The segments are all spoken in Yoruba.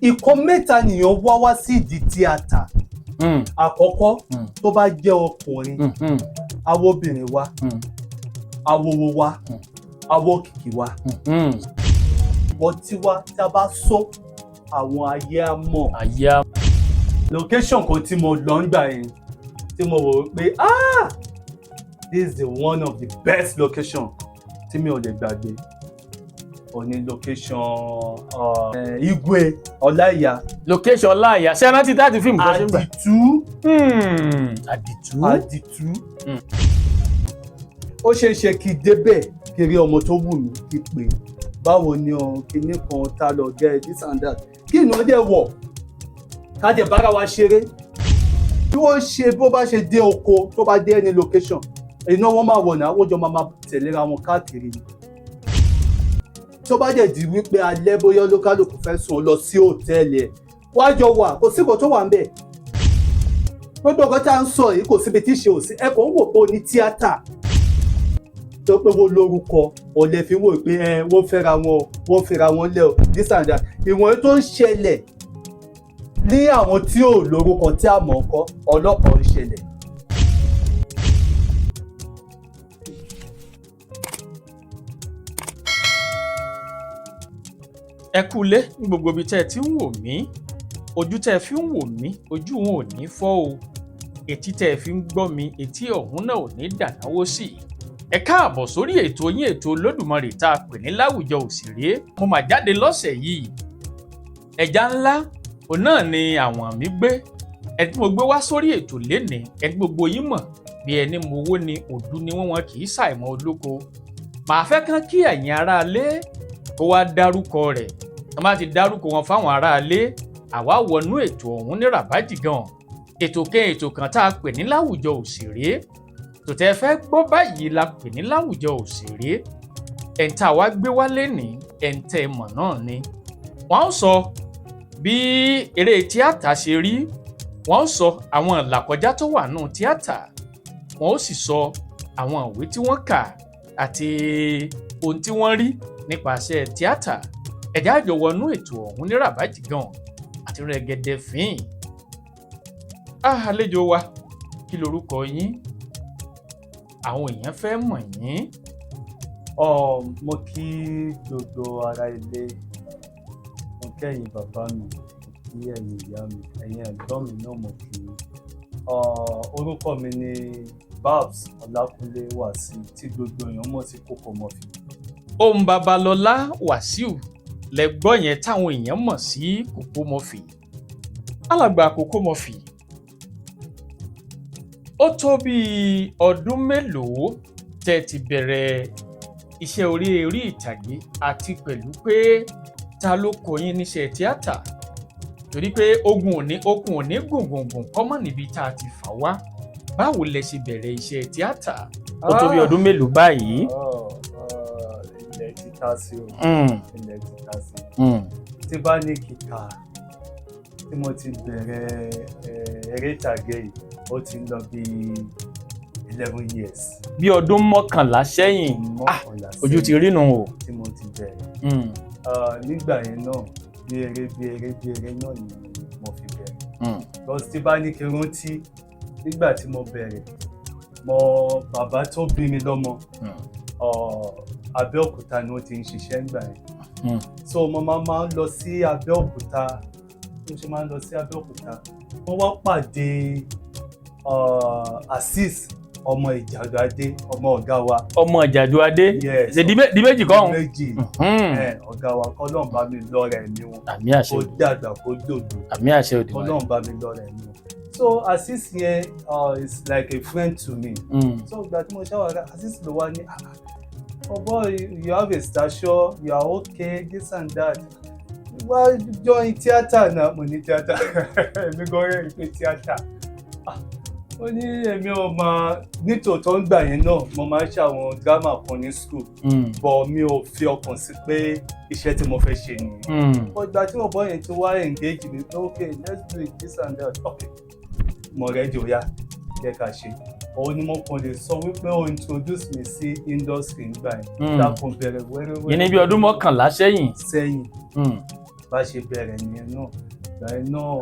ìkan mẹ́ta nìyàn wá sí ìdí tíátà. Àkọ́kọ́ tó bá jẹ́ ọkùnrin awóbìnrin wa awòwò wa awókìkí wa bọ́ tiwa tí a bá sọ àwọn ayé á mọ̀. Location kan tí mo lọ ń gbà yẹn tí mo wò pé this is the one of the best location tí mi ò lè gbàgbé. Òní location Igwe Ọláìyá. Location Ọláìyá. Ṣé rántí láti fíìmù kan ṣe ń gbà? Àdìtú. Ó ṣeé ṣe kí débẹ̀ kí rí ọmọ tó wù mí kí pé báwo ni kinní kan tá lọ gẹ́ this and that. Kí ni wọ́n dẹ̀ wọ̀? Ká dẹ̀ bára wa ṣeré. Bí wọ́n ṣe bó bá ṣe dé oko tó bá dé any location, iná wọn máa wọ̀ náà, wọ́n jọ máa tẹ̀léra wọn káàkiri. Tó bá dẹ̀ di wípé alẹ́ bóyá olúkálùkù fẹ́ sùn lọ sí hòtẹ́ẹ̀lì ẹ̀, wá jọ wà, kò sí nǹkan tó wà ń bẹ̀. Gbogbo nǹkan tá à ń sọ yìí kò síbi tí ṣe ò sí. Ẹ kò ń wò pé o ní tíátà. Tó pé wọ́n lórúkọ, ọ̀lẹ́ fi wò pé wọ́n fẹ́ra wọn lẹ́ o, this and that. Ìwọ̀n tó ń ṣẹlẹ̀ ní àwọn tí ò lórúkọ tí a mọ̀ ọ́kọ́, ọlọ́pàá ń ṣẹlẹ̀. Ẹ kúlé ní gbogbo ibi tẹ́ ẹ ti ń wò mí, ojú tẹ́ ẹ fi ń wò mí, ojú wọn ò ní fọ́ o, etí tẹ́ ẹ fi ń gbọ́ mi, etí ọ̀hún náà ò ní dànáwó sí i. Ẹ káàbọ̀ sórí ètò yín, ètò Olódùmarè tá a pè ní Láwùjọ Òṣèré. Mo mà jáde lọ́sẹ̀ yìí. Ẹja ńlá òun náà ni àwọn mi gbé. Ẹni tí mo gbé wá sórí ètò lénìí, ẹni gbogbo yín mọ̀ bí ẹni mowó ni òdu ni wọ́n kì í ṣàìmọ̀ olóko. Màá fẹ́ kán kí ẹ̀yin aráalé kó wá dárúkọ rẹ̀. Wọ́n bá ti dárúkọ wọn fáwọn aráalé, àwa wọnú ètò ọ̀hún ní ràbájì gan. Ètò kan tá a pè ní Láwùjọ Òṣèré. Tòtẹ́ fẹ́ gbọ́ báyìí la pè ní Láwùjọ Òṣèré. Ẹ̀ǹtà wa gbé wá lénìí, ẹ̀ǹtẹ̀ mọ̀ náà ni. Wọ́n ó sọ bí eré tíátà ṣe rí, wọ́n ó sọ àwọn ìlàkọjá tó wà nù tíátà, wọ́n ó sì sọ àwọn ìwé tí wọ́n kà àti ohun tí wọ́n rí nípasẹ̀ tíátà. Ẹ̀já àjọ wọnú ètò ọ̀hún ní ràbájì gan àti rẹ̀gẹ̀dẹ̀ fín. Àlejò wa, kí lorúkọ yín? Àwọn èèyàn fẹ́ mọ̀ yín. Mo kí gbogbo ará ilé, mo kẹ́yìn bàbá mi, mo kí ẹ̀yin ìyá mi, ẹ̀yin ẹ̀gbọ́n mi náà mo kí. Orúkọ mi ni Babs Ọlákúnlé Wàsíù tí gbogbo èèyàn mọ̀ sí Kokomofi. Ohùn Babalọ́lá Wàsíù lẹ́gbọ́ yẹn táwọn èèyàn mọ̀ sí Kokomofi. Alàgbà Kokomofi, ó tó bí ọdún mélòó tẹ́ ti bẹ̀rẹ̀ iṣẹ́ orí ìtàgé àti pẹ̀lú pé ta ló kọ́ yín níṣẹ́ tíátà? Torí pé okùn òní gùngùngùn kọ́mọ̀ níbi tá a ti fà wá. Báwo lẹ ṣe bẹ̀rẹ̀ iṣẹ́ tíátà? Ó tó bí ọdún mélòó báyìí? Ilẹ̀ ti ta sí o. Ilẹ̀ ti ta sí. Tí bá ní kíkà tí mo ti bẹ̀rẹ̀ eré ìtàgé yìí, ó ti ń lọ bí 11 years. Bí ọdún mọ́kànlá sẹ́yìn. Ojú ti rí nù o. Tí mo ti bẹ̀rẹ̀. Nígbà yẹn náà bí eré náà ni mo fi bẹ̀rẹ̀. Because tí bá ní kí n rántí nígbà tí mo bẹ̀rẹ̀, bàbá tó bí mi lọ́mọ, Abẹ́òkúta ni wọ́n ti ń ṣiṣẹ́ nígbà yẹn. So mo máa ń lọ sí Abẹ́òkúta. Mo ṣe máa ń lọ sí Abẹ́òkúta. Wọ́n wá pàdé Azeez ọmọ Ìjàdùadé, ọmọ ọ̀gá wa. Ọmọ Ìjàdùadé? Yes. Ṣe di méjì kan? Méjì. Ọ̀gá wa kọ́lọ́n bá mi lọ́rẹ̀ ẹ̀mí wọn. Àmì àṣẹ òdì. Kó dàgbà kó dòdò. Àmì àṣẹ òdì. Kọ́lọ́n bá mi lọ́rẹ̀ ẹ̀mí wọn. So Azeez yẹn is like a friend to me. So ìgbà tí mo ṣàwárà, Azeez ló wá ní, oh boy, you have a stature, you are okay, this and that. Wá join theatre náà. Mo ní theatre. Èmi gan rẹ̀ pé theatre. Ó ní èmi ò máa nítòótọ́ ń gbà yẹn náà, mo máa ń ṣe àwọn drama kan ní school, but mi ò fi ọkàn sí pé iṣẹ́ tí mo fẹ́ ṣe nìyẹn. Ìgbà tí mo bọ́ yẹn tó wá engage mi pé okay, let's do it, this and that. Okay, mo rẹ̀ jò ya, jẹ́ ká ṣe. Òun ni mo kàn lè sọ wípé ó introduce mi sí industry nígbà yẹn. Dákun bẹ̀rẹ̀ wẹ́rẹ́wẹ́rẹ́. Yẹn ní bí ọdún mọ́kànlá sẹ́yìn. bá ṣe bẹ̀rẹ̀ nìyẹn náà ìgbà yẹn náà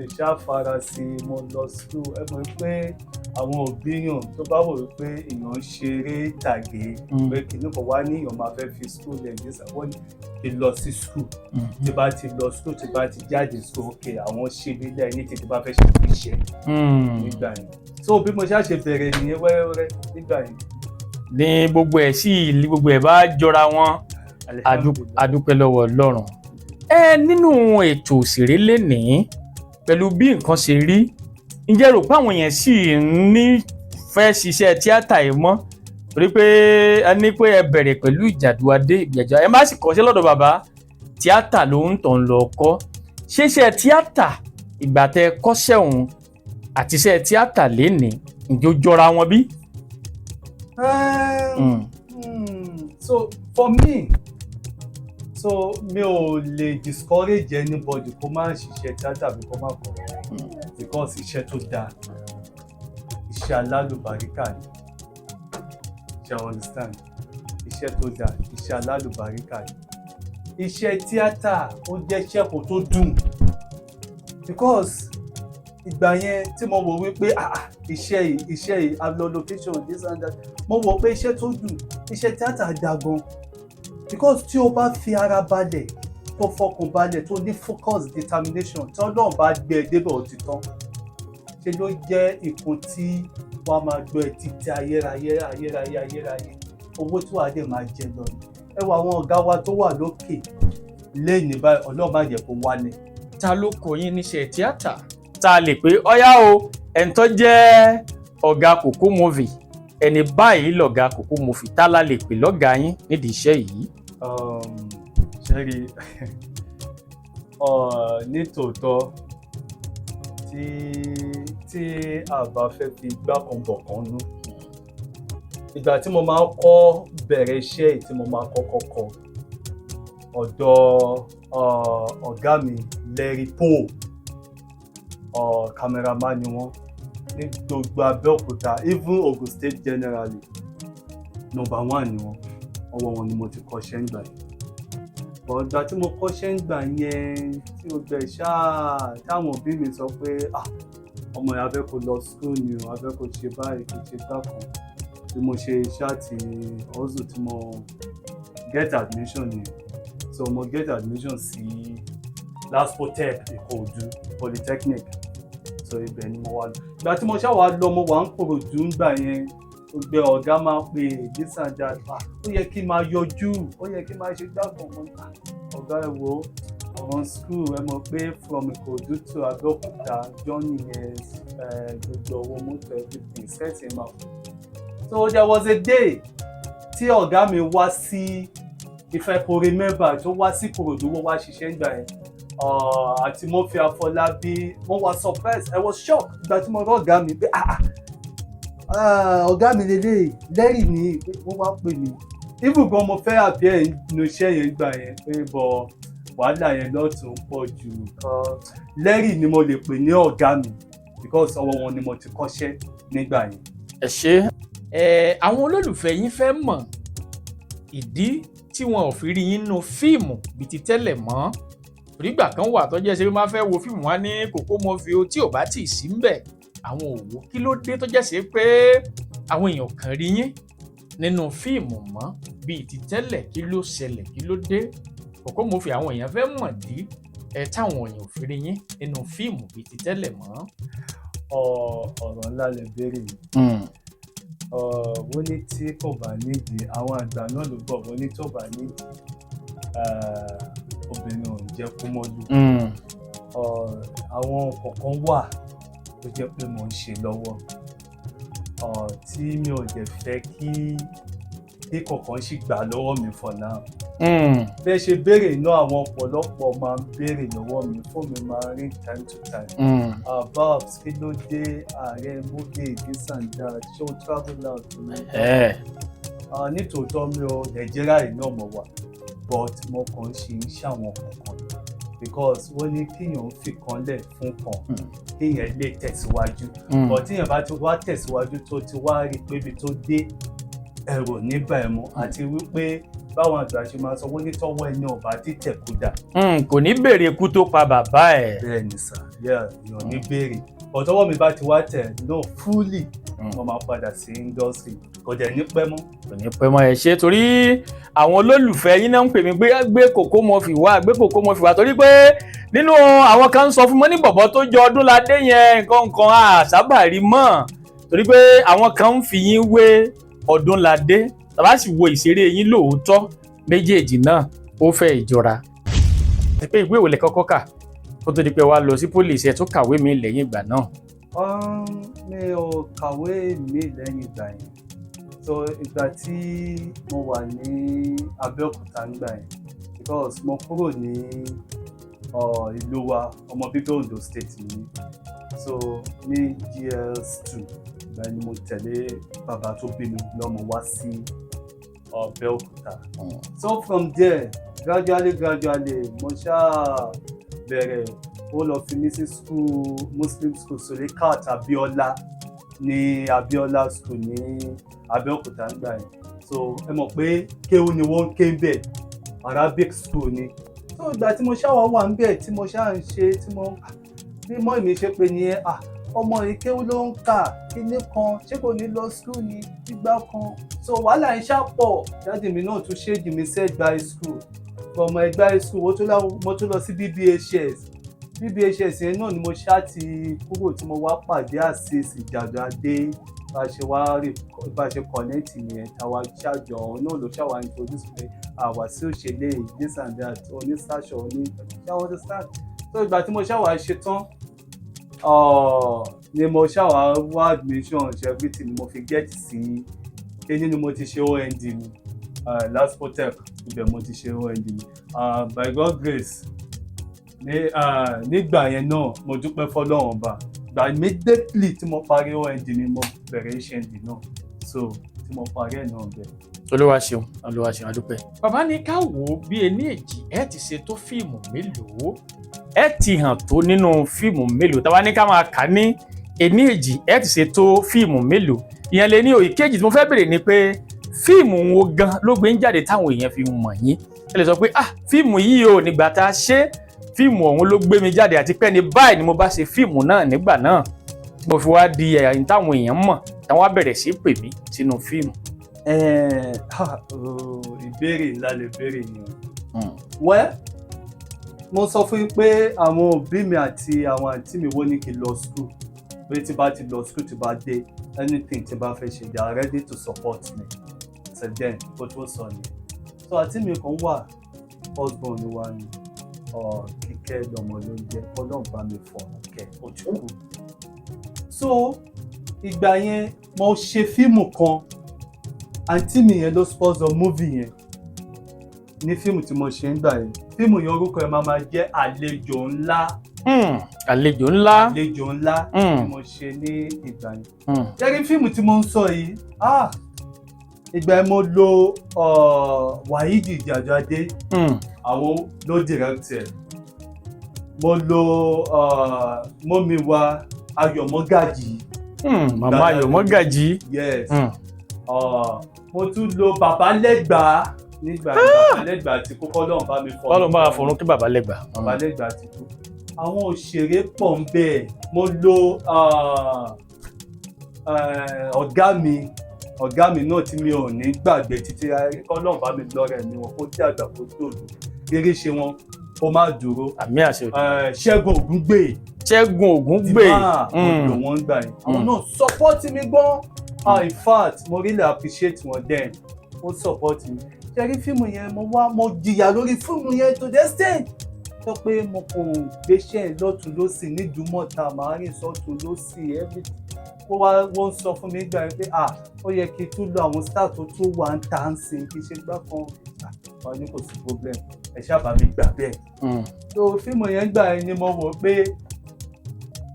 ìṣàfara sí mo lọ school ẹ mọ̀ pé àwọn òbí yàn tó bá wò pé èèyàn ń ṣeré ìtàgé pé kìnnì kan wá ní èèyàn máa fẹ́ fi school ẹ̀ ní sàwọ́n ti lọ sí school tí bá ti lọ school tí bá ti jáde school ok àwọn ṣe nílẹ̀ ní tí bá fẹ́ ṣe iṣẹ́ nígbà yẹn so bí mo ṣe bẹ̀rẹ̀ nìyẹn wẹ́rẹ́wẹ́rẹ́ nígbà yẹn. ní gbogbo ẹ̀ bá jọra wọn adúpẹ́ lọ́wọ́ Ọlọ́run. Nínú ètò òṣèré lénìí pẹ̀lú bí nǹkan ṣe rí ǹjẹ́ rò pé àwọn èèyàn sì ní fẹ́ ṣiṣẹ́ tíátà yìí mọ́ torí pé a ní pé ẹ bẹ̀rẹ̀ pẹ̀lú ìjàdùadé ìgbẹ̀jọ ẹ má sì kọ́ṣẹ́ lọ́dọ̀ bàbá tíátà ló ń tàn lọ kọ́ ṣeṣẹ́ tíátà ìgbà tẹ kọ́ṣẹ́ òun àti iṣẹ́ tíátà lénìí ǹjẹ́ ó jọra wọn bí? So for me mi ò lè discourage anybody kó má ṣiṣẹ́ tíátà bí kó má kọ́ because iṣẹ́ tó dáa iṣẹ́ alálùbáríkà ni ṣe understand iṣẹ́ tó dáa iṣẹ́ alálùbáríkà ni iṣẹ́ tíátà ó jẹ́ iṣẹ́ kò tó dùn because ìgbà yẹn tí mo wò wípé iṣẹ́ yìí alọ location this and that mo wò pé iṣẹ́ tó dùn iṣẹ́ tíátà dáa gan because tí o bá fi ara balẹ̀ tó fọkàn balẹ̀ tó ní focus determination tí Ọlọ́run bá gbé ẹ débẹ̀ òtítọ́ ṣe ló jẹ́ ìkun tí wàá máa gbọ́ ẹ títí ayérayé owó tí wàá dẹ̀ máa jẹ lọ ẹ wọ àwọn ọ̀gá wa tó wà lókè lẹ́yìn báyìí Ọlọ́run má jẹ́ kó wálẹ̀. Ta ló kọ́ yín níṣẹ́ tíátà tá a lè pé ọyá o ẹni tó jẹ́ ọ̀gá Kokomofi ẹni báyìí lọ̀gá Kokomofi tá la lè pè lọ́gàá yín nídìí iṣẹ́ yìí? Ṣẹ́rí nítòótọ́ tí a bá fẹ́ fi igbá kan bọ̀ kan nú ìgbà tí mo máa kọ́ bẹ̀rẹ̀ iṣẹ́ yìí tí mo máa kọ́kọ́ kọ́ ọ̀dọ̀ ọ̀gá mi Larry Poe cameraman ni wọ́n ní gbogbo Abẹ́òkúta even Ogun State generally #1 ni wọ́n ọwọ́ wọn ni mo ti kọ́ṣẹ́ ń gbà yẹn ọ̀gbà tí mo kọ́ṣẹ́ ń gbà yẹn tí o gbẹ̀ ṣáà táwọn òbí mi sọ pé ọmọ yẹn abẹ́ kó lọ school ni o abẹ́ kó ṣe báyìí kó ṣe gbàkan bí mo ṣe ṣáàtì ọ̀zù tí mo get admission ni so mo get admission sí LASPOTEP Ìkòròdú Polytechnic so ibẹ̀ ni mo wà lọ ìgbà tí mo ṣáà wá lọ mo wà ń Ìkòròdú ńgbà yẹn gbogbo ọ̀gá máa pè this and that ó yẹ kí n máa yọjú ó yẹ kí n máa ṣe gbàgbọ́n mọ́ ọ̀gá ẹ̀ wò ọ̀ràn school ẹ mọ̀ pé from Ìkòròdú to Abẹ́òkúta journey yẹn gbogbo owó mọ́tò everything sẹ́ẹ̀tì máa fún so there was a day tí ọ̀gá mi wá sí if I could remember tó wá sí Ìkòròdú wọ́n wá ṣiṣẹ́ ń gbà yẹn àti Murphy Afọlábí wọ́n wá surprise I was shocked ìgbà tí mo rọ́ ọ̀gá mi pé ọ̀gá mi lélẹ̀ lẹ́rìí ni wọ́n wá pè mí even gan mo fẹ́ àbíẹ́ inú iṣẹ́ yẹn gbà yẹn pé bọ̀ wàhálà yẹn lọ́tún pọ̀ jù lẹ́rìí ni mo lè pè ní ọ̀gá mi because ọwọ́ wọn ni mo ti kọ́ṣẹ́ nígbà yẹn. ẹ ṣé àwọn olólùfẹ́ yín fẹ́ mọ̀ ìdí tí wọn ò fi rí yín nínú fíìmù bíi ti tẹ́lẹ̀ mọ́ orígbà kan wà tó jẹ́ ṣe máa fẹ́ wo fíìmù wá ní Kokomofi tí ò bá tì í sí ń bẹ̀ àwọn òwò kí ló dé tó jẹ́ sí pé àwọn èèyàn kan rí yín nínú fíìmù mọ́ bíi ti tẹ́lẹ̀ kí ló ṣẹlẹ̀ kí ló dé Kokomofi àwọn èèyàn fẹ́ mọ̀ dí táwọn èèyàn ò fi rí yín nínú fíìmù bíi ti tẹ́lẹ̀ mọ́. ọ̀rọ̀ ńlá lè béèrè yìí wọ́n ní tí kò bá nídìí àwọn àgbà náà ló gbọ́ wọ́n ní tó bá nídìí obìnrin ò ń jẹ́ kó mọ́lú àwọn kọ̀ọ̀kan wà tó jẹ́ pé mo ń ṣe lọ́wọ́ tí mi ò dẹ̀ fẹ́ kí kọ̀ọ̀kan sì gbà lọ́wọ́ mi for now. bẹ́ẹ̀ ṣe béèrè náà àwọn ọ̀pọ̀lọpọ̀ máa ń béèrè lọ́wọ́ mi fún mi máa ń ring time to time. Babs kí ló dé ààrẹ múgè this and that ṣé o travel out to me. nítòótọ́ mi ò Nàìjíríà yìí náà mo wà but mo kàn ń ṣe iṣẹ́ àwọn kọ̀ọ̀kan because wọ́n ní kíyàn fi kan lẹ̀ fún kan kíyàn lè tẹ̀síwájú but tíyàn bá ti wá tẹ̀síwájú tó ti wá rí pé ibi tó dé ẹ̀rọ nígbà ẹ̀ mọ́ àti wípé báwọn àgbà ṣe máa sọ wọ́n ní tọ́wọ́ ẹni ọ̀bá títẹ̀ kódà. Kò ní béèrè ikú tó pa bàbá ẹ̀. bẹ́ẹ̀ ni sà èèyàn ní béèrè ọ̀tọ́wọ́ mi bá ti wá tẹ̀ náà fúlì wọ́n máa padà sí indọ́sírì kò dẹ̀ ní pẹ́ mọ́. Kò ní pẹ́ mọ́ ẹ ṣe torí àwọn olólùfẹ́ yín náà ń pè mí gbé Kokomofi wá torí pé nínú àwọn kan ń sọ fún mi ní bọ̀bọ̀ tó jọ Ọdúnládé yẹn nǹkan àsábà rí mọ́ torí pé àwọn kan ń fi yín wé Ọdúnládé tàbá sì wo ìṣeré yín lóòótọ́ méjèèjì náà ó fẹ́ ìjọra. ẹ pé ìwé ìwòlẹ̀ kọ́kọ́ kà kó tó di pé wàá lọ sí pólíìsì ẹ̀ tó kàwé mi lẹ́yìn ìgbà náà. mi ò kàwé mi lẹ́yìn ìgbà yẹn so ìgbà tí mo wà ní Abẹ́òkúta nígbà yẹn because mo kúrò ní ìlú wa ọmọ bíbí Ondo State ni so ní GS2 ìgbà ni mo tẹ̀lé bàbá tó bí mi lọ́mọ wá sí Abẹ́òkúta so from there gradually mo ṣáà bẹ̀rẹ̀ ó lọ fi mí sí school Muslim school Sulekat Abiola ní Abiola school ní Abẹ́òkúta nígbà yẹn so ẹ mọ̀ pé kéwú ni wọ́n ké bẹ̀ Arabic school ni so ìgbà tí mo ṣáà wà ń bẹ̀ tí mo ṣáà ń ṣe tí mo bí mọ́ ìmí ṣe pé nìyẹn ọmọ yìí kéwú ló ń kà kíní kan ṣé kò ní lọ school ní ìgbà kan so wàhálà ń ṣàpọ̀ jáde mi náà tún ṣéèjì mi sí Ẹ̀gbá school ọmọ Ẹ̀gbá school mo tún lọ sí BBHS yẹn náà ni mo ṣáà ti kúrò tí mo wá pàdé àṣìṣe Ìjàdùadé bá ṣe connect yẹn táwa ṣàjọ náà ló ṣàwà introduce pé àwa sí òṣèlè this and that oníṣàṣọ ṣáwọ́ tó start so ìgbà tí mo ṣàwà ṣe tán ni mo ṣàwà wá admission ṣe everything ni mo fi get sí kíní ni mo ti ṣe OND mi LASPOTEC ibẹ̀ mo ti ṣe OND mi by God grace nígbà yẹn náà mo dúpẹ́ fọlọ́run ọba gba immediately tí mo parí OND mi mo bẹ̀rẹ̀ HND náà so tí mo parí ẹ̀ náà bẹ̀rẹ̀. Olúwa ṣeun adúpẹ́. bàbá ní ká wò ó bí ẹni èjì ẹ ti ṣe tó fíìmù mélòó ẹ ti hàn tó nínú fíìmù mélòó tàbá ní ká máa kà ní ẹni èjì ẹ ti ṣe tó fíìmù mélòó ìyẹn lè ní òye kejì tí mo fẹ́ bèrè ni pé fíìmù wo gan ló gbé ń jáde táwọn èèyàn fi mọ̀ yín ẹ lè sọ pé fíìmù yìí ò nígbà tá a ṣe fíìmù ọ̀hún ló gbé mi jáde àti pé ní báyìí ni mo bá ṣe fíìmù náà nígbà náà tí mo fi wá di ẹ̀yìn táwọn èèyàn mọ̀ táwọn á bẹ̀rẹ̀ sí pè mí sínú fíìmù. ìbéèrè ńlá lè béèrè yẹn. mo sọ fún yín pé àwọn òbí mi àti àwọn àǹtí mi wọ́n ní kí n lọ school pé tí bá ti lọ school tí bá dé anything tí bá fẹ́ ṣe they are ready to support me so then kó tó sọ ni so àǹtí mi kan wà husband ni wà ní Kíkẹ́ lọmọ ló ń jẹ́ Ọlọ́run bá mi fọ̀rọ̀ kẹ́ ojúkú. so ìgbà yẹn mo ṣe fíìmù kan àǹtí mi yẹn ló sponsor movie yẹn ní fíìmù tí mo ṣe ń gbà yẹn fíìmù yẹn orúkọ ẹ̀ máa jẹ́ Àlejò Ńlá. Àlejò Ńlá. Àlejò Ńlá tí mo ṣe ní ìgbà yẹn. jẹ́rí fíìmù tí mo ń sọ yìí ìgbà yẹn mo lo Wáídì Ìjàdùadé àwọn ló direct ẹ̀ mo lo mọ́mi wa Ayọ̀ Mọ́gàjì. Màmá Ayọ̀ Mọ́gàjì. yes mo tún lo Bàbá Lẹ́gbàá nígbà Bàbá Lẹ́gbàá ti kú kọ́lọ́run bá mi fọ́. Kọ́lọ́run bá fọ̀run kí Bàbá Lẹ́gbàá. Bàbá Lẹ́gbàá ti kú. àwọn òṣèré pọ̀ ń bẹ́ẹ̀ mo lo ọ̀gá mi náà tí mi ò ní gbàgbé títí kọ́lọ́run bá mi lọ́rẹ̀ mi wọn kó dàgbà kó tòlù eré ṣe wọn kó má dúró. àmì àṣẹ òde. Ṣẹ́gun Ògúngbè. Ṣẹ́gun Ògúngbè. ọ̀dọ̀ wọn gbà yẹn àwọn náà support mi gan. in fact mo really appreciate wọn then ó support mi. ṣe rí fíìmù yẹn mo jìyà lórí fíìmù yẹn to the extent sọ pé mo kò gbéṣẹ́ lọ́tún lọ́sì nídùúmọ̀ta màá rìn sọ́tún lọ́sì everything wọ́n sọ fún mi gbà pé ó yẹ kí n tún lo àwọn star tó tún wà ń tà ń sìn kí n ṣe gbá kan wọ́n ní kò sí problem ẹ ṣáàbà mi gbà bẹ́ẹ̀. so fíìmù yẹn gbà yẹn ni mo wò pé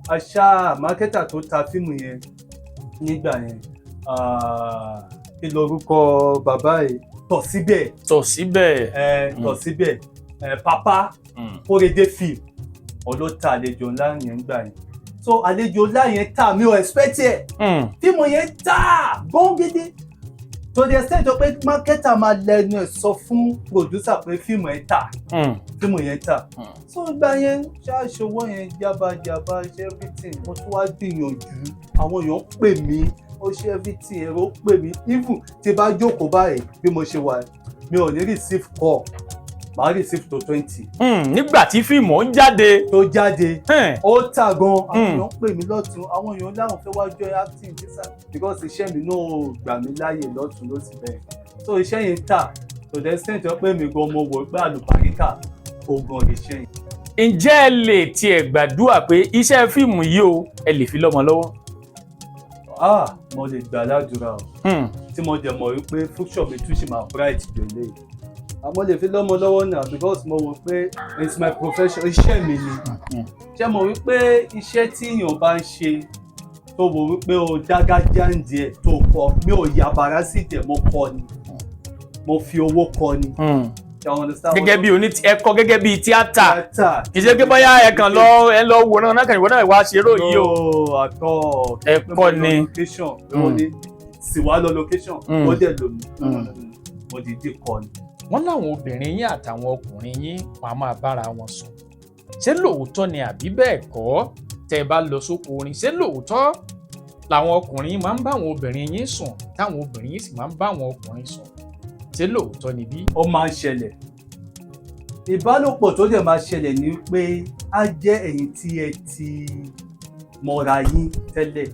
àṣà mákẹ́tà tó ta fíìmù yẹn nígbà yẹn kí lorúkọ bàbá yìí tọ̀ síbẹ̀ Papa Kórèdé fíìmù ọlọ́ta Àlejò Ńlá yẹn gbà yẹn so Àlejò Ńlá yẹn tà mí ò expect ẹ̀ fíìmù yẹn tà gbọ́ngédé to the extent pé marketer máa lẹ́nu ẹ̀ sọ fún producer pé fíìmù ẹ̀ tà fíìmù yẹn tà so ìgbà yẹn ṣáàṣowó yẹn jábàjábà ṣe everything mo tún wá gbìyànjú àwọn èèyàn pè mí ó ṣe everything ẹ̀rọ pè mí even tí bá jókòó báyìí bí mo ṣe wà mi ò ní receive call màá receive to 20. nígbà tí fíìmù ń jáde. tó jáde ó tà gan àwọn èèyàn pè mí lọ́tún àwọn èèyàn láwọn fẹ́ wá join acting visa because iṣẹ́ mi náà gbà mí láàyè lọ́tún ló ti bẹ̀rẹ̀ so iṣẹ́ yẹn tà to the extent pé mi gan mo wò pé àlùbáríkà kò gan iṣẹ́ yẹn. ǹjẹ́ ẹ lè tiẹ̀ gbàdúrà pé iṣẹ́ fíìmù yìí o ẹ lè fi lọ́mọ lọ́wọ́? mo lè gbà ládùúrà o tí mo dẹ̀ mọ̀ wípé future mi tún ṣì máa bright jù eléyìí àmọ́ lè fi lọ́mọ lọ́wọ́ náà because mo wò pé it's my profession iṣẹ́ mi ni ṣé mo wí pé iṣẹ́ tí èèyàn bá ń ṣe tó wò wípé o dágájá ń díẹ̀ tó kọ mi ò yàbàrá sí ìtẹ̀ mo kọ ni mo fi owó kọ ni. gẹ́gẹ́ bí ẹ̀kọ́ gẹ́gẹ́ bí tíátà kì í ṣe pé bóyá ẹ kàn lọ wòran náà kàn ìwọ náà wá ṣeré yìí o ẹ̀kọ́ ni sì wá lọ location ó dẹ̀ lò mí mo dìde kọ ni. wọ́n láwọn obìnrin yín àtàwọn ọkùnrin yín wọ́n á máa bára wọn sùn ṣé lóòótọ́ ni àbí bẹ́ẹ̀ kọ́ tẹ́ ẹ bá lọ sóko orin ṣé lóòótọ́ làwọn ọkùnrin máa ń bá àwọn obìnrin yín sùn táwọn obìnrin yín sì máa ń bá àwọn ọkùnrin sùn ṣé lóòótọ́ ni bí? ó máa ń ṣẹlẹ̀ ìbálòpọ̀ tó dẹ̀ máa ṣẹlẹ̀ ni pé á jẹ́ ẹ̀yin tí ẹ ti mọ̀ra yín tẹ́lẹ̀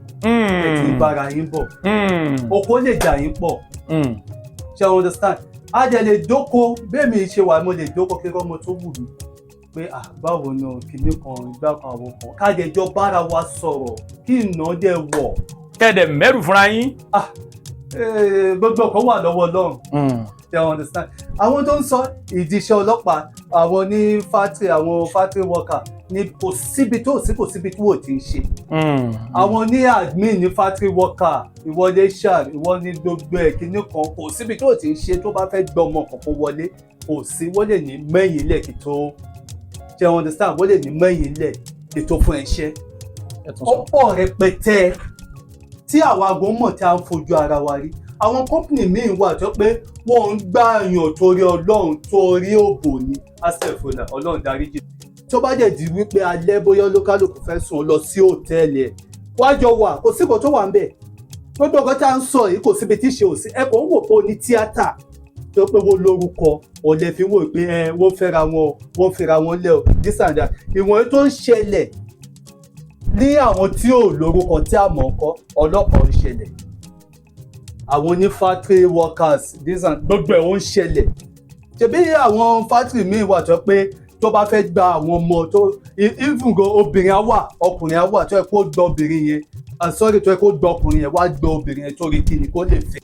ẹ ti bára yín bọ̀ oko lè jà yín pọ̀ ṣe understand a dẹ̀ lè dóko bẹ́ẹ̀ mi ṣe wà mo lè dóko kí ọmọ tó wù mí pé báwo ni kìnní kan ìgbà kan àwọn kan ká dẹ̀ jọ bára wa sọ̀rọ̀ kí iná dẹ̀ wọ̀. kẹ́ẹ̀dẹ̀ mẹ́rù fúnra yín. gbogbo kan wà lọ́wọ́ Ọlọ́run ṣe understand àwọn tó ń sọ ìdíṣẹ́ ọlọ́pàá àwọn ní factory àwọn factory worker ní kò síbi tó wò tí ń ṣe àwọn ní admin ní factory worker ìwọlé ṣáà ìwọ ní gbogbo ẹ̀ kíní kan kò síbi tó tí ń ṣe tó bá fẹ́ gbọ́ ọmọ kankan wọlé kò sí wọ́n lè ní mẹ́yìn ilẹ̀ kí tó ṣe understand wọ́n lè ní mẹ́yìn ilẹ̀ kí tó fún ẹṣẹ́ ọ̀pọ̀ rẹpẹtẹ tí àwọn agbọ̀n mọ̀ tí a ń fojú ara wa rí àwọn company míì wà tó pé wọ́n ń gbààyàn torí Ọlọ́run torí òbò ni asẹ̀fọ́nà Ọlọ́run dáríjì tó bá dẹ̀ di wípé alẹ́ bóyá olúkálùkù fẹ́ sùn lọ sí hòtẹ́ẹ̀lì ẹ̀ wájọ wà kò síbò tó wà ń bẹ̀ gbogbo ọ̀gá tá à ń sọ yìí kò síbi tí ṣe ò sí ẹ̀kọ́ ń wò pé ó ní tíátà tó pé wọ́n lórúkọ ọ̀lẹ́ fi wò pé wọ́n fẹ́ra wọn lẹ́ o this and that ìwọ̀n tó ń ṣẹlẹ̀ ní àwọn tí ò lórúkọ tí a mọ̀ ọ́kọ́ ọlọ́pàá ń ṣẹlẹ̀ àwọn ní factory workers this and gbogbo ẹ̀ ń ṣẹlẹ̀ ṣebí àwọn factory míì wà tó pé tó bá fẹ́ gba àwọn ọmọ tó even go obìnrin á wà ọkùnrin á wà tó yẹ kó gbọ́ obìnrin yẹn sorry tó yẹ kó gbọ́ ọkùnrin yẹn wá gbọ́ obìnrin yẹn torí kí ni kó lè fẹ́.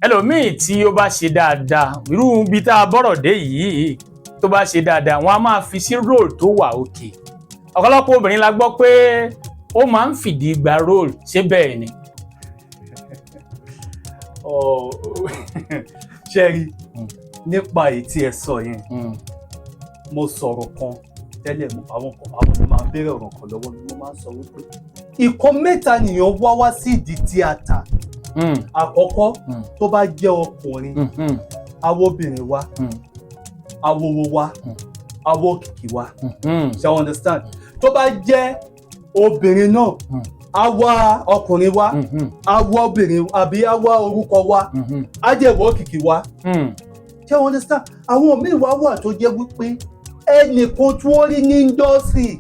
ẹlòmíì tí ó bá ṣe dáadáa irú ibi tá a bọ̀rọ̀ dé yìí tó bá ṣe dáadáa wọ́n á máa fi sí role tó wà òkè ọ̀pọ̀lọpọ̀ obìnrin la gbọ́ pé ó máa ń fìdí gba role ṣé bẹ́ẹ̀ ni. ṣẹ́rí nípa èyí tí ẹ sọ yẹn mo sọ̀rọ̀ kan tẹ́lẹ̀ àwọn máa ń béèrè ọ̀rọ̀ kan lọ́wọ́ mi mo máa ń sọ wípé ìkan mẹ́ta nìyẹn wá sí ìdí tíátà àkọ́kọ́ tó bá jẹ́ ọkùnrin awóbìnrin wa awòwò wa awókìkí wa ṣe understand tó bá jẹ́ obìnrin náà awa ọkùnrin wa awa obìnrin àbí awa orúkọ wa ajẹ́wọ́ òkìkí wa ṣe understand àwọn míì wá wà tó jẹ́ wípé ẹnìkan tí wọ́n rí ní indọ́sírì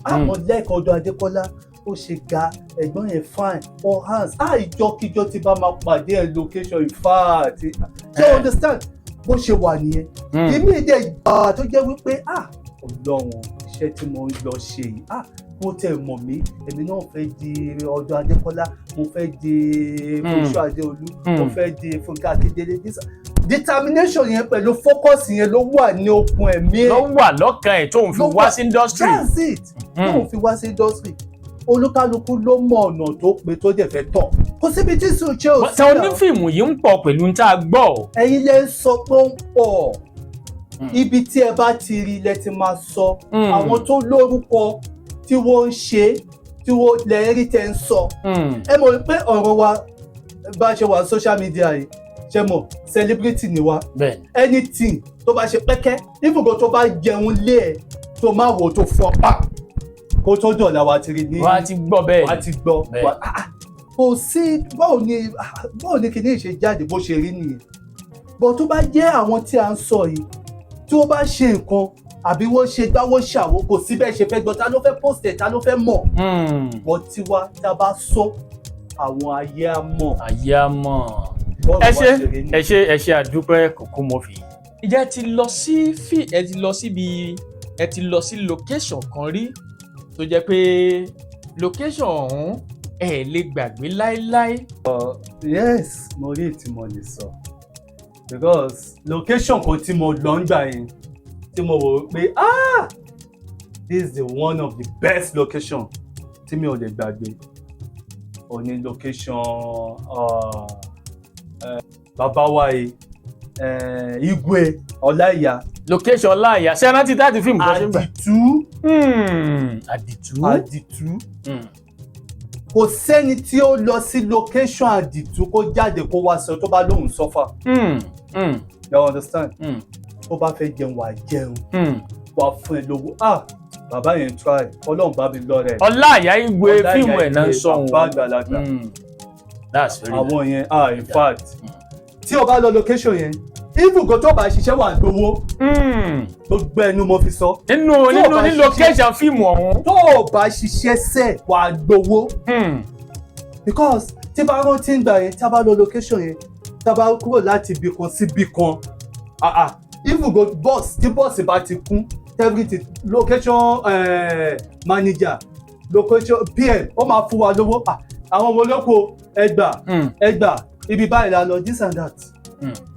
àwọn lẹ́ẹ̀kan ọdún Adékọ́lá ó ṣe ga ẹ̀gbọ́n yẹn fine all hands ìjọkíjọ tí bá máa pàdé ẹ̀ location in fact ṣe understand bó ṣe wà nìyẹn èmi ìdẹ ìgbà tó jẹ́ wípé Ọlọ́run iṣẹ́ tí mo ń lọ ṣe yìí mo tẹ mọ̀ mí èmi náà fẹ́ di ọdún Adékọ́lá mo fẹ́ di Fúnṣọ́ Adéolú mo fẹ́ di Fúnkẹ́ Akíndélé determination yẹn pẹ̀lú focus yẹn ló wà ní okun ẹ̀mí ẹ̀. ló wà lọ́kàn ẹ̀ tó ń fi wá sí industry. that's it tó ń fi wá sí industry olúkálukú ló mọ ọ̀nà tó pé tó dẹ̀ fẹ́ tọ̀ kò síbi tí sùn ṣe ò sí. ṣé onífíìmù yìí ń pọ̀ pẹ̀lú ń tá a gbọ́. ẹ̀yin lè sọ pé ó ń pọ̀ ibi tí ẹ bá ti rí lẹ ti máa sọ àwọn tó lórúkọ tí wọ́n ń ṣe tí wọ́n lẹ́ẹ̀rí tẹ́ ń sọ ẹ mọ̀ pé ọ̀rọ̀ wa bá ṣe wà social media yìí ṣe mọ̀ celebrity ni wa bẹ́ẹ̀ni anything tó bá ṣe pẹ́kẹ́ ìfúngàn tó bá jẹun lé ẹ̀ tó máa wò tó fọ́ pa kó tó dọ̀la wa ti rí ní wọ́n á ti gbọ́ bẹ́ẹ̀ wa ti gbọ́ kò sí báwo ni kìíní ṣe jáde bó ṣe rí nìyẹn bọ̀ tó bá jẹ́ àwọn tí a ń sọ yìí tí wọ́n bá ṣe nǹkan àbí wọ́n ṣe gbáwó ṣàwó kò sí bẹ́ẹ̀ ṣe fẹ́ gbọ́ ta ló fẹ́ post ẹ̀ ta ló fẹ́ mọ̀ bọ́ tiwa tá a bá sọ àwọn ayé á mọ̀. ayé á mọ̀. ẹ ṣe àdúpẹ́ Kokomofi. ìjẹ́ ẹ ti lọ sí location kan rí tó jẹ́ pé location ọ̀hún ẹ lè gbàgbé láéláé. yes mo rí tí mo lè sọ because location kan tí mo lọ ń gbà yẹn tí mo wò pé this is the one of the best location tí mi ò lè gbàgbé òní location bàbá wa yìí Igwe Ọláìyá. location Ọláìyá ṣé rántí dáàtì fíìmù tó ṣe ń gbà. àdìtú kò sẹ́ni tí ó lọ sí location àdìtú kó jáde kó wá sọ tó bá lóhùn sọ́fà. you understand. tó bá fẹ́ jẹun wà jẹun wà fún ẹ lówó bàbá yẹn try Ọlọ́run bá mi lọ rẹ̀. Ọláìyá Igwe fíìmù ẹ̀ náà ń sọ wọn. bàbá àgbàlagbà that's very àwọn yẹn in fact tí o bá lọ location yẹn even go tó bá ṣiṣẹ́ wà gbowó gbogbo ẹnu mo fi sọ. nínú ní location fíìmù ọ̀hún. tó o bá ṣiṣẹ́ sẹ̀ wà gbowó. because tí bá rántí ń gbà yẹn tí a bá lọ location yẹn tí a bá kúrò láti ibì kan sí ibì kan even go bus tí bọ́ọ̀sì bá ti kún everything location manager location PM ó máa fún wa lówó àwọn ọmọ olóko ẹgbà ibi báyìí la lọ this and that.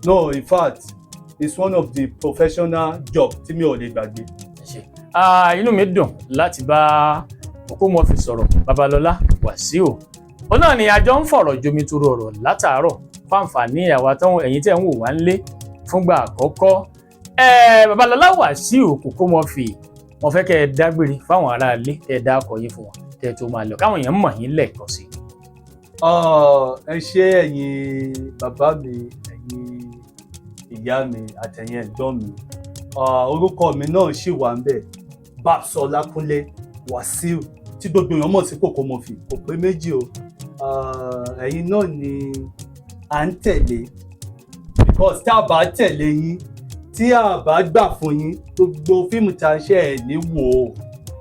No, in fact it's one of the professional job tí mi ò lè gbàgbé. inú mi dùn láti bá Kokomofi sọ̀rọ̀ Babalọlá Wàsíù ó náà ni àjọ ń fọ̀rọ̀ jomitoro ọ̀rọ̀ látàárọ̀ fáǹfààní àwa ẹ̀yin tẹ́ ń wò wá nílé fúngbà àkọ́kọ́. Babalọlá Wàsíù Kokomofi wọ́n fẹ́ kẹ́ ẹ dágbére fáwọn aráalé kẹ́ ẹ dá ọkọ̀ yín fún wọn kẹ́ ẹ tó máa lọ káwọn èèyàn mọ̀ yín lẹ́ẹ̀kan sí. ẹ ṣé ẹ̀yin bàbá mi ẹ̀yin ìyá mi àtẹ̀yin ẹ̀gbọ́n mi orúkọ mi náà ṣì wà ń bẹ̀ Babs Ọlákúnlé Wàsíù tí gbogbo èèyàn mọ̀ sí Kokomofi kò pé méjì o ẹ̀yin náà ni à ń tẹ̀lé because tá a bá tẹ̀lé yín tí a bá gbà fún yín gbogbo fíìmù tá a ṣe ẹ̀ ní wò ó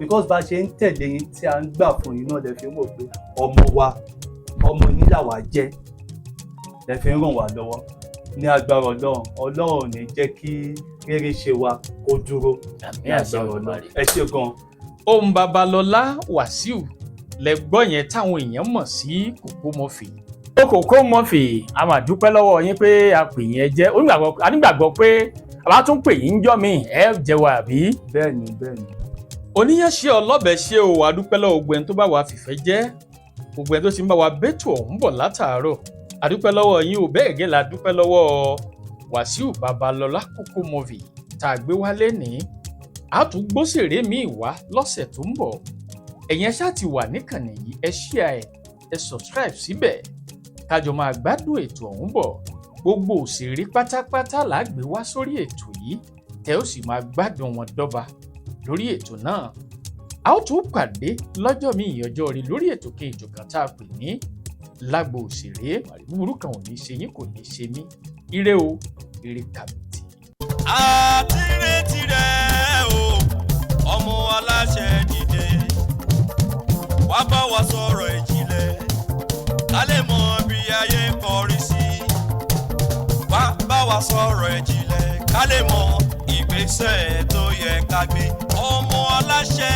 because bá a ṣe ń tẹ̀lé yín tí a ń gbà fún yín náà lè fi wò pé ọmọ yín làwa jẹ́ lè fi ń ràn wá lọ́wọ́ ní agbára Ọlọ́run ò ní jẹ́ kí rere ṣe wa kó dúró ní agbára Ọlọ́run. ẹ ṣé gan. ohun Babalọlá Wàsíù lẹ́gbọ́n yẹn táwọn èèyàn mọ̀ sí Kokomofi. Kokomofi a máa dúpẹ́ lọ́wọ́ yín pé a pè yín ẹ jẹ́ onígbàgbọ́ pé àbá tún pè yín jọ́ mi ẹ jẹ́ wa àbí. bẹ́ẹ̀ni. oníyàn ṣe ọlọ́bẹ̀ ṣe o àdúpẹ́ lọ́wọ́ gbogbo ẹni tó bá wa fìfẹ́ jẹ́ gbogbo ẹni tó ti ń bá wa bẹ́tù ọ̀hún bọ̀ látàárọ̀ àdúpẹ́ lọ́wọ́ yín o bẹ́ẹ̀ gẹ́ la dúpẹ́ lọ́wọ́ Wàsíù Babalọlá Kokomofi tá a gbé wálé ní àtúngbóṣèré míì wá lọ́sẹ̀ tó ń bọ̀ ẹ̀yin ṣáà ti wà níkànnì yìí ẹ share ẹ subscribe síbẹ̀ kájọ máa gbádùn ètò ọ̀hún bọ̀ gbogbo òṣèré pátápátá là á gbé wá sórí ètò yìí tẹ́ ó sì máa gbádùn wọn dọ́ba lórí ètò náà a ó tún pàdé lọ́jọ́ míì ọjọ́ rí lórí ètò kejì kan tá a pè ní lágbo òṣèré búburú kan ò ní ṣe yín kò ní ṣe mí ire o ire kàbìtì. àtìrẹ́tìrẹ́ o ọmọ aláṣẹ dìde wá bá wa sọ̀rọ̀ ìjìnlẹ̀ ká lè mọ bí ayé ń kọrí sí wá bá wa sọ̀rọ̀ ìjìnlẹ̀ ká lè mọ ìgbésẹ̀ tó yẹ ká gbé ọmọ aláṣẹ.